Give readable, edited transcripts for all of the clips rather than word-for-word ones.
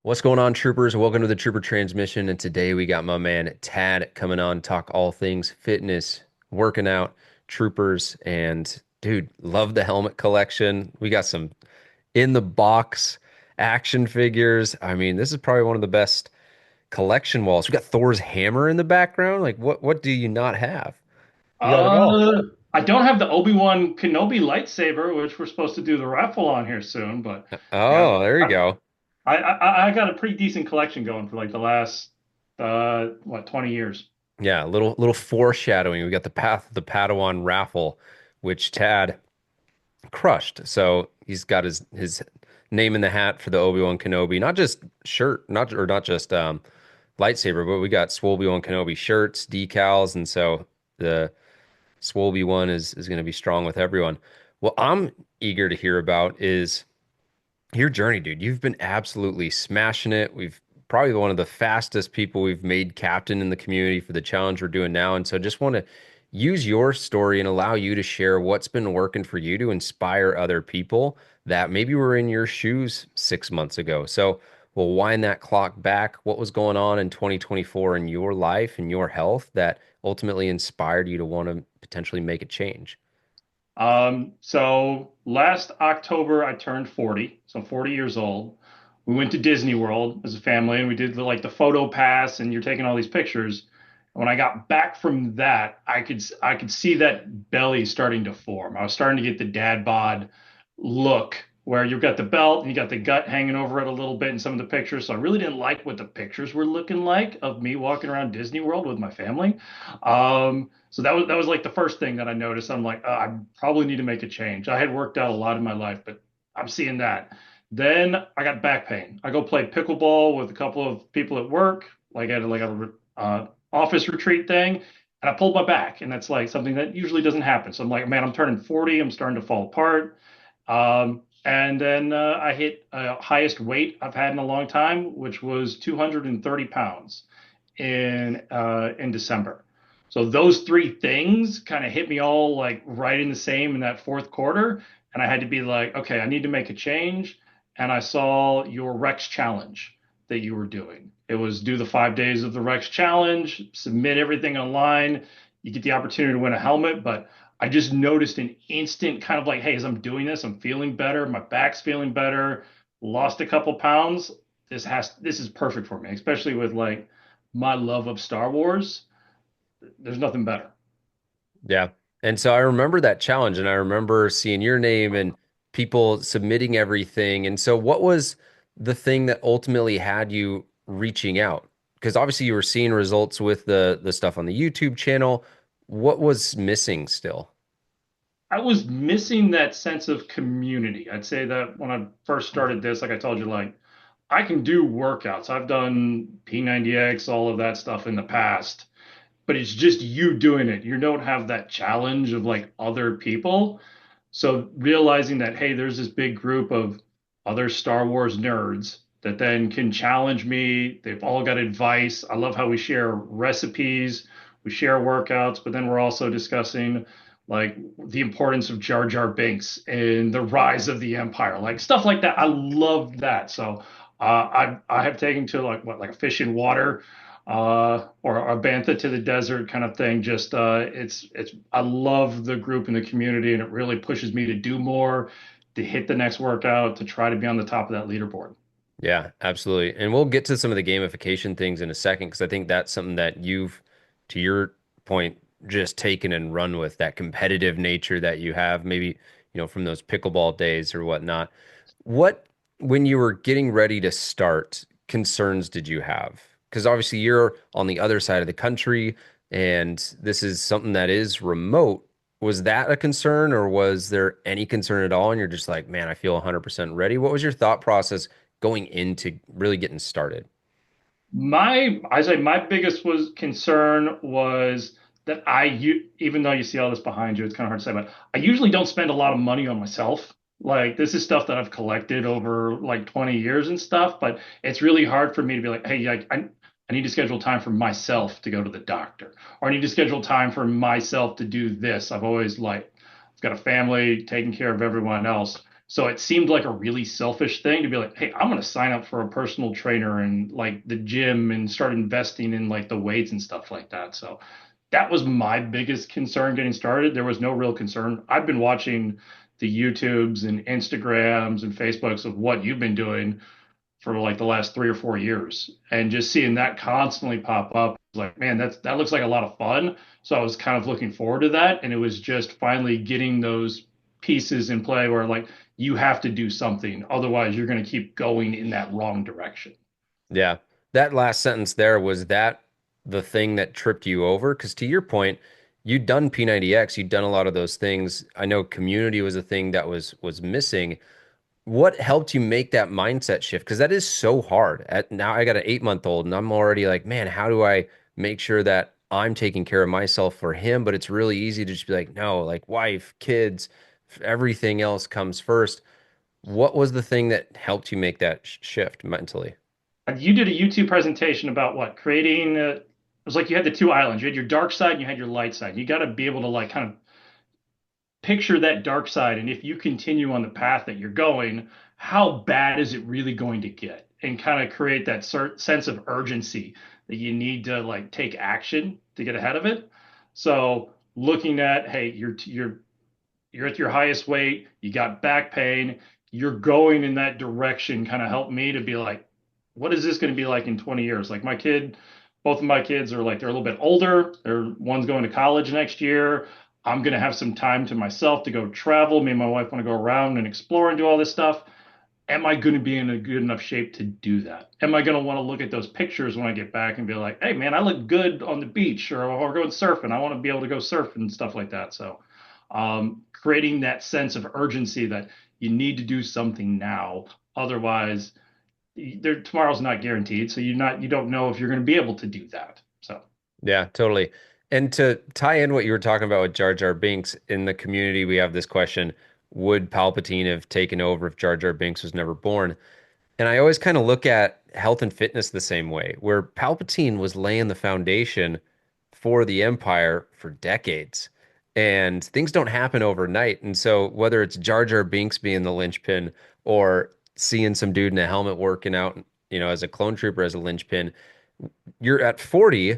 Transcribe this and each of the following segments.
What's going on, troopers? Welcome to the Trooper Transmission. And today we got my man Tad coming on, talk all things fitness, working out, troopers, and dude, love the helmet collection. We got some in the box action figures. I mean, this is probably one of the best collection walls. We got Thor's hammer in the background. Like, what do you not have? You got it all. I don't have the Obi-Wan Kenobi lightsaber, which we're supposed to do the raffle on here soon, but yeah, Oh, there you go. I got a pretty decent collection going for like the last 20 years. Yeah, little foreshadowing. We got the Path of the Padawan raffle, which Tad crushed. So he's got his name in the hat for the Obi-Wan Kenobi, not just shirt, not just lightsaber, but we got Obi-Wan Kenobi shirts, decals, and so the Swolby one is going to be strong with everyone. What I'm eager to hear about is your journey, dude. You've been absolutely smashing it. We've probably one of the fastest people we've made captain in the community for the challenge we're doing now. And so just want to use your story and allow you to share what's been working for you to inspire other people that maybe were in your shoes 6 months ago. So we'll wind that clock back. What was going on in 2024 in your life and your health that ultimately inspired you to want to potentially make a change? So last October I turned 40, so I'm 40 years old. We went to Disney World as a family and we did the photo pass and you're taking all these pictures. And when I got back from that, I could see that belly starting to form. I was starting to get the dad bod look where you've got the belt and you got the gut hanging over it a little bit in some of the pictures. So I really didn't like what the pictures were looking like of me walking around Disney World with my family. So that was like the first thing that I noticed. I'm like, I probably need to make a change. I had worked out a lot in my life, but I'm seeing that. Then I got back pain. I go play pickleball with a couple of people at work, like at a office retreat thing, and I pulled my back, and that's like something that usually doesn't happen. So I'm like, man, I'm turning 40. I'm starting to fall apart. And then I hit highest weight I've had in a long time, which was 230 pounds in December. So those three things kind of hit me all like right in the same in that fourth quarter. And I had to be like, okay, I need to make a change. And I saw your Rex challenge that you were doing. It was do the 5 days of the Rex challenge, submit everything online. You get the opportunity to win a helmet. But I just noticed an instant kind of like, hey, as I'm doing this, I'm feeling better. My back's feeling better. Lost a couple pounds. This is perfect for me, especially with like my love of Star Wars. There's nothing better. Yeah. And so I remember that challenge and I remember seeing your name and people submitting everything. And so what was the thing that ultimately had you reaching out? Because obviously you were seeing results with the stuff on the YouTube channel. What was missing still? I was missing that sense of community. I'd say that when I first started this, like I told you, like I can do workouts. I've done P90X, all of that stuff in the past, but it's just you doing it. You don't have that challenge of like other people. So realizing that, hey, there's this big group of other Star Wars nerds that then can challenge me. They've all got advice. I love how we share recipes, we share workouts, but then we're also discussing like the importance of Jar Jar Binks and the rise of the Empire, like stuff like that. I love that. So I have taken to like a fish in water or a bantha to the desert kind of thing. Just it's I love the group and the community, and it really pushes me to do more, to hit the next workout, to try to be on the top of that leaderboard. Yeah, absolutely. And we'll get to some of the gamification things in a second because I think that's something that you've, to your point, just taken and run with that competitive nature that you have, maybe, from those pickleball days or whatnot. What, when you were getting ready to start, concerns did you have? Because obviously you're on the other side of the country and this is something that is remote. Was that a concern or was there any concern at all? And you're just like, man, I feel 100% ready. What was your thought process going into really getting started? I say my biggest was concern was that even though you see all this behind you, it's kind of hard to say, but I usually don't spend a lot of money on myself. Like this is stuff that I've collected over like 20 years and stuff, but it's really hard for me to be like, hey, I need to schedule time for myself to go to the doctor, or I need to schedule time for myself to do this. I've got a family taking care of everyone else. So it seemed like a really selfish thing to be like, hey, I'm going to sign up for a personal trainer and like the gym and start investing in like the weights and stuff like that. So that was my biggest concern getting started. There was no real concern. I've been watching the YouTubes and Instagrams and Facebooks of what you've been doing for like the last 3 or 4 years, and just seeing that constantly pop up, like, man, that looks like a lot of fun. So I was kind of looking forward to that, and it was just finally getting those pieces in play where like you have to do something, otherwise you're going to keep going in that wrong direction. Yeah. That last sentence there, was that the thing that tripped you over? Because to your point, you'd done P90X, you'd done a lot of those things. I know community was a thing that was missing. What helped you make that mindset shift? Because that is so hard. At now I got an 8 month old and I'm already like, man, how do I make sure that I'm taking care of myself for him? But it's really easy to just be like, no, like wife, kids, everything else comes first. What was the thing that helped you make that shift mentally? You did a YouTube presentation about what creating. It was like you had the two islands. You had your dark side and you had your light side. You got to be able to like kind of picture that dark side, and if you continue on the path that you're going, how bad is it really going to get, and kind of create that sense of urgency that you need to like take action to get ahead of it. So looking at, hey, you're at your highest weight, you got back pain, you're going in that direction, kind of helped me to be like, what is this going to be like in 20 years? Like my kid, both of my kids are like, they're a little bit older. One's going to college next year. I'm going to have some time to myself to go travel. Me and my wife want to go around and explore and do all this stuff. Am I going to be in a good enough shape to do that? Am I going to want to look at those pictures when I get back and be like, hey, man, I look good on the beach, or going surfing. I want to be able to go surf and stuff like that. So, creating that sense of urgency that you need to do something now. Otherwise, tomorrow's not guaranteed. So you don't know if you're going to be able to do that. So Yeah, totally. And to tie in what you were talking about with Jar Jar Binks, in the community, we have this question, would Palpatine have taken over if Jar Jar Binks was never born? And I always kind of look at health and fitness the same way, where Palpatine was laying the foundation for the Empire for decades. And things don't happen overnight. And so whether it's Jar Jar Binks being the linchpin or seeing some dude in a helmet working out, as a clone trooper as a linchpin, you're at 40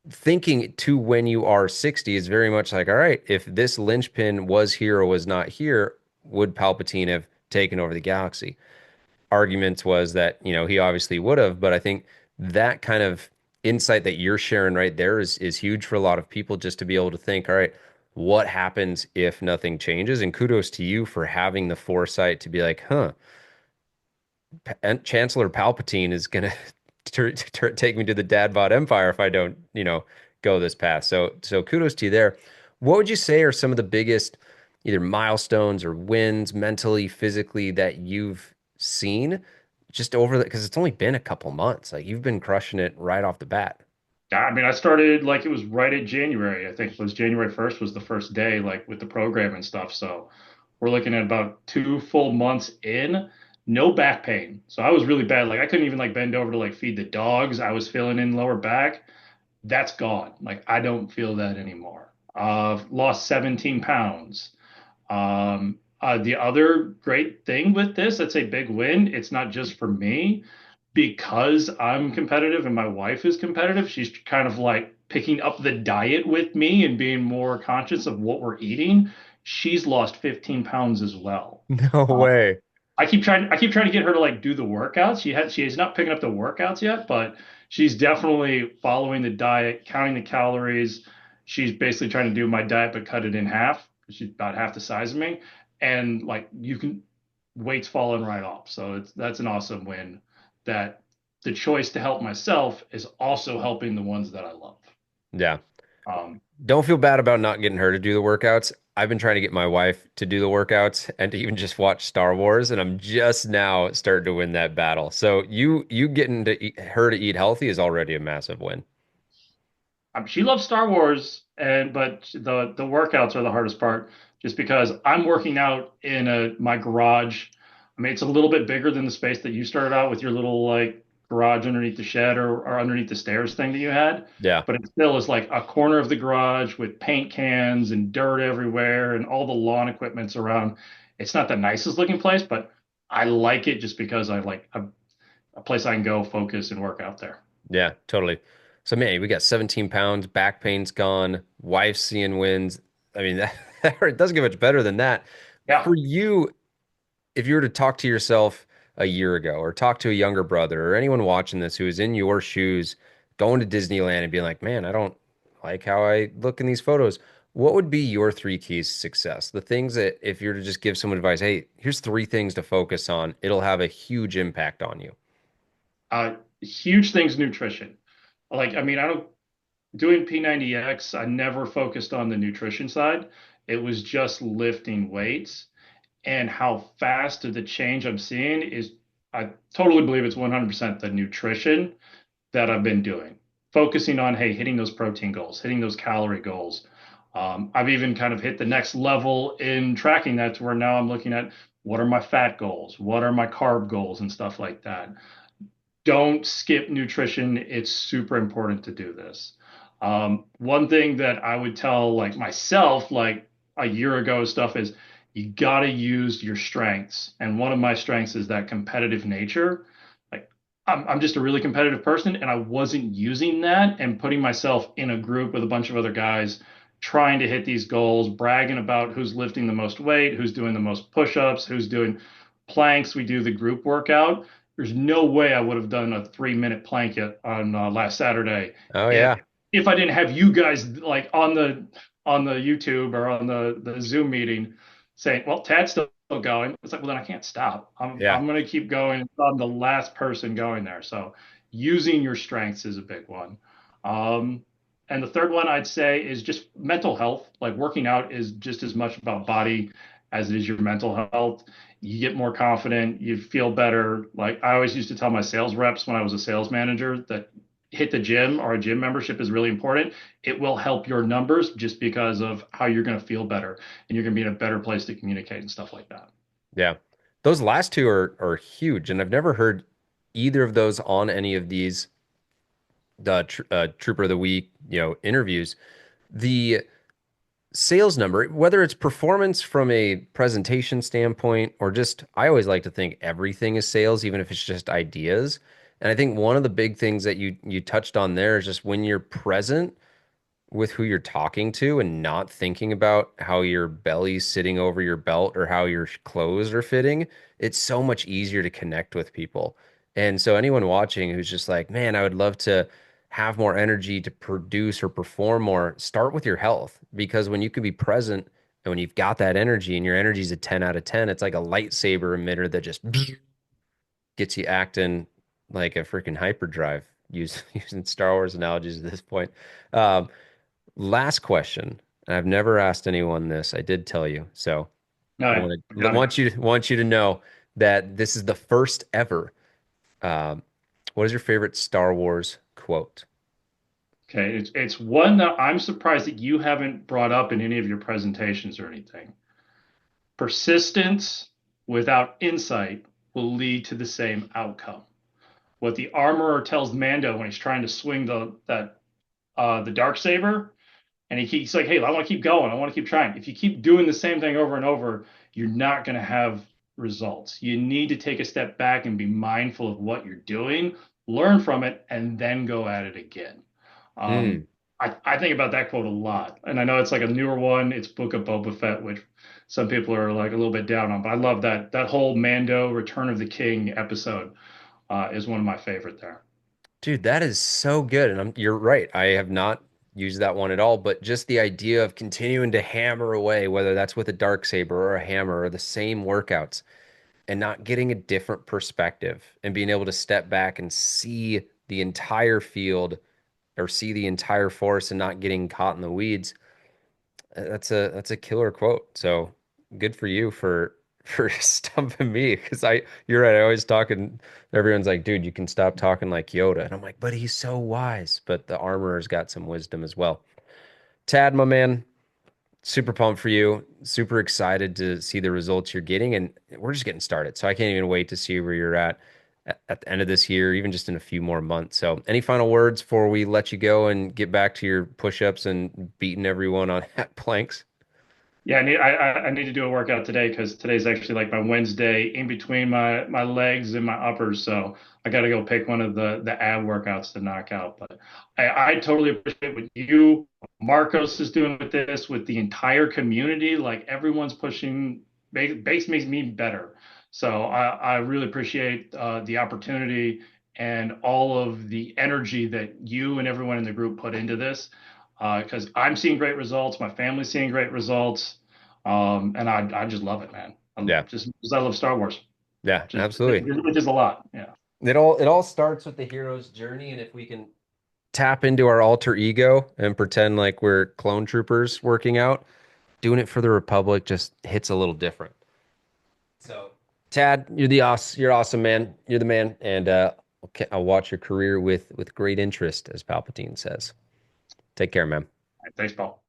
thinking to when you are 60 is very much like, all right, if this linchpin was here or was not here, would Palpatine have taken over the galaxy? Arguments was that, he obviously would have, but I think that kind of insight that you're sharing right there is huge for a lot of people, just to be able to think, all right, what happens if nothing changes? And kudos to you for having the foresight to be like, huh, Chancellor Palpatine is gonna take me to the Dad Bod Empire if I don't, go this path. So kudos to you there. What would you say are some of the biggest either milestones or wins mentally, physically that you've seen just over the, because it's only been a couple months. Like you've been crushing it right off the bat. I mean, I started like it was right at January. I think it was January 1st was the first day, like with the program and stuff. So we're looking at about 2 full months in, no back pain. So I was really bad. Like I couldn't even like bend over to like feed the dogs. I was feeling in lower back. That's gone. Like I don't feel that anymore. I've lost 17 pounds. The other great thing with this, that's a big win. It's not just for me because I'm competitive and my wife is competitive. She's kind of like picking up the diet with me and being more conscious of what we're eating. She's lost 15 pounds as well. No Uh, way. I keep trying to get her to like do the workouts. She's not picking up the workouts yet, but she's definitely following the diet, counting the calories. She's basically trying to do my diet but cut it in half. She's about half the size of me, and like you can weight's falling right off. So that's an awesome win. That the choice to help myself is also helping the ones that I love. Yeah. Um, Don't feel bad about not getting her to do the workouts. I've been trying to get my wife to do the workouts and to even just watch Star Wars, and I'm just now starting to win that battle. So you getting her to eat healthy is already a massive win. she loves Star Wars, and but the workouts are the hardest part, just because I'm working out in my garage. I mean, it's a little bit bigger than the space that you started out with your little like garage underneath the shed or underneath the stairs thing that you had. Yeah. But it still is like a corner of the garage with paint cans and dirt everywhere and all the lawn equipment's around. It's not the nicest looking place, but I like it just because I like a place I can go focus and work out there. Yeah, totally. So man, we got 17 pounds, back pain's gone, wife seeing wins. I mean, it doesn't get much better than that. Yeah. For you, if you were to talk to yourself a year ago or talk to a younger brother or anyone watching this who is in your shoes going to Disneyland and being like, man, I don't like how I look in these photos, what would be your three keys to success? The things that if you were to just give someone advice, hey, here's three things to focus on, it'll have a huge impact on you. Huge things, nutrition. Like, I mean, I don't doing P90X, I never focused on the nutrition side. It was just lifting weights, and how fast the change I'm seeing is, I totally believe it's 100% the nutrition that I've been doing, focusing on, hey, hitting those protein goals, hitting those calorie goals. I've even kind of hit the next level in tracking that to where now I'm looking at what are my fat goals, what are my carb goals, and stuff like that. Don't skip nutrition. It's super important to do this. One thing that I would tell like myself, like a year ago stuff is you got to use your strengths. And one of my strengths is that competitive nature. Like I'm just a really competitive person and I wasn't using that and putting myself in a group with a bunch of other guys trying to hit these goals, bragging about who's lifting the most weight, who's doing the most push-ups, who's doing planks. We do the group workout. There's no way I would have done a 3 minute plank on last Saturday Oh if yeah. if I didn't have you guys like on the YouTube or on the Zoom meeting saying, "Well, Tad's still going." It's like, well, then I can't stop. Yeah. I'm going to keep going. I'm the last person going there. So using your strengths is a big one. Um, and the third one I'd say is just mental health. Like working out is just as much about body as it is your mental health. You get more confident, you feel better. Like I always used to tell my sales reps when I was a sales manager that hit the gym or a gym membership is really important. It will help your numbers just because of how you're going to feel better and you're going to be in a better place to communicate and stuff like that. Yeah. Those last two are huge, and I've never heard either of those on any of these the Trooper of the Week, interviews. The sales number, whether it's performance from a presentation standpoint or just, I always like to think everything is sales, even if it's just ideas. And I think one of the big things that you touched on there is just when you're present with who you're talking to and not thinking about how your belly's sitting over your belt or how your clothes are fitting, it's so much easier to connect with people. And so anyone watching who's just like, man, I would love to have more energy to produce or perform more, start with your health because when you can be present and when you've got that energy and your energy is a 10 out of 10, it's like a lightsaber emitter that just gets you acting like a freaking hyperdrive using Star Wars analogies at this point. Um, Last question, and I've never asked anyone this. I did tell you, so All I right, want I to got it. want you to know that this is the first ever. Um, what is your favorite Star Wars quote? Okay, it's one that I'm surprised that you haven't brought up in any of your presentations or anything. Persistence without insight will lead to the same outcome. What the armorer tells Mando when he's trying to swing the dark saber, and he's like, "Hey, I want to keep going. I want to keep trying." If you keep doing the same thing over and over, you're not going to have results. You need to take a step back and be mindful of what you're doing, learn from it, and then go at it again. Um, Mm. I think about that quote a lot, and I know it's like a newer one. It's Book of Boba Fett, which some people are like a little bit down on, but I love that whole Mando Return of the King episode is one of my favorite there. Dude, that is so good. And you're right. I have not used that one at all, but just the idea of continuing to hammer away, whether that's with a dark saber or a hammer or the same workouts, and not getting a different perspective and being able to step back and see the entire field or see the entire forest and not getting caught in the weeds. That's a killer quote. So good for you for stumping me because you're right. I always talking. Everyone's like, dude, you can stop talking like Yoda, and I'm like, but he's so wise. But the armorer's got some wisdom as well. Tad, my man, super pumped for you. Super excited to see the results you're getting, and we're just getting started. So I can't even wait to see where you're at the end of this year, even just in a few more months. So, any final words before we let you go and get back to your push-ups and beating everyone on hat planks? Yeah, I need to do a workout today because today's actually like my Wednesday in between my legs and my uppers. So I got to go pick one of the ab workouts to knock out. But I totally appreciate what you, Marcos is doing with this, with the entire community. Like everyone's pushing base makes me better. So I really appreciate the opportunity and all of the energy that you and everyone in the group put into this because I'm seeing great results. My family's seeing great results. And I just love it, man. Yeah. Just because I love Star Wars, Yeah, just absolutely. which is a lot. Yeah. It all starts with the hero's journey, and if we can tap into our alter ego and pretend like we're clone troopers working out, doing it for the Republic just hits a little different. So, Tad, you're awesome, man. You're the man, and okay, I'll watch your career with great interest, as Palpatine says. Take care, man. Thanks, Paul.